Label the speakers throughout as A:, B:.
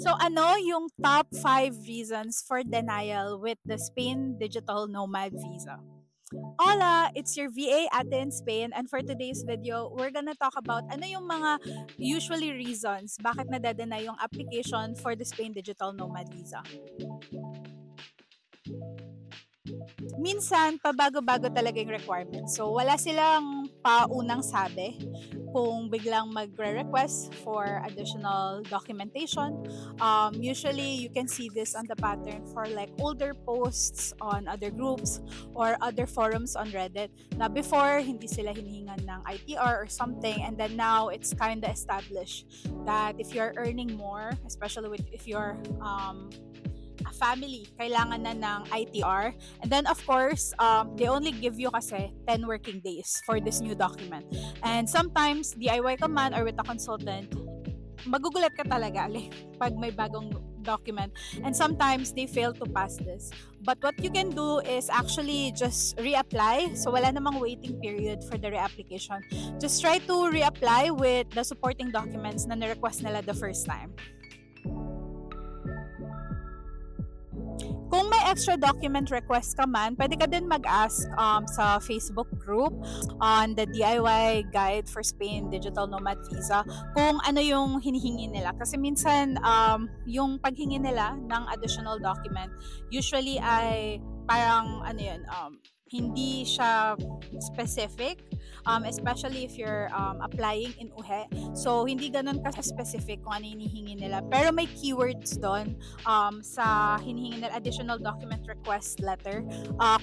A: So ano yung top 5 reasons for denial with the Spain Digital Nomad Visa? Hola, it's your VA ate in Spain, and for today's video, we're gonna talk about ano yung mga usually reasons bakit nadadeny yung application for the Spain Digital Nomad Visa. Minsan, pabago-bago talaga yung requirements. So, wala silang paunang sabi kung biglang magre-request for additional documentation. Usually, you can see this on the pattern for like older posts on other groups or other forums on Reddit na before, hindi sila hinihingan ng ITR or something, and then now it's kind of established that if you're earning more, especially if you're a family, kailangan na ng ITR. And then, of course, they only give you kasi 10 working days for this new document. And sometimes, DIY ka man or with a consultant, magugulat ka talaga like, pag may bagong document. And sometimes, they fail to pass this. But what you can do is actually just reapply. So, wala namang waiting period for the reapplication. Just try to reapply with the supporting documents na na-request nila the first time. Kung may extra document request ka man, pwede ka din mag-ask sa Facebook group on the DIY Guide for Spain Digital Nomad Visa kung ano yung hinihingi nila. Kasi minsan, yung paghingi nila ng additional document, usually ay parang hindi siya specific, especially if you're applying in UHE. So, hindi ganun ka-specific kung ano hinihingi nila. Pero may keywords doon sa hinihingi nila additional document request letter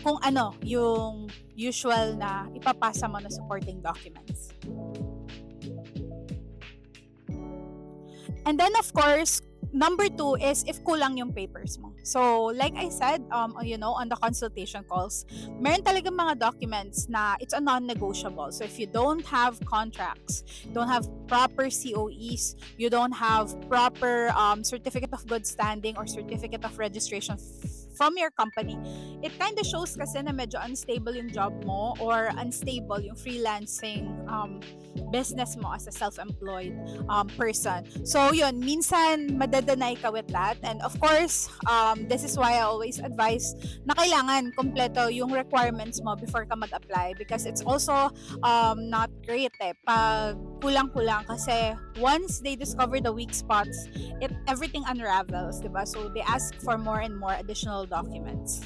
A: kung ano yung usual na ipapasa mo na supporting documents. And then, of course, number 2 is if kulang yung papers mo. So, like I said, on the consultation calls, meron talagang mga documents na it's a non-negotiable. So, if you don't have contracts, don't have proper COEs, you don't have proper certificate of good standing or certificate of registration from your company, it kind of shows kasi na medyo unstable yung job mo or unstable yung freelancing business mo as a self-employed person. So yun, minsan madadanay ka with that. And of course, this is why I always advise na kailangan kompleto yung requirements mo before ka mag-apply because it's also not great pag kulang-kulang kasi once they discover the weak spots, everything unravels, diba? So they ask for more and more additional documents.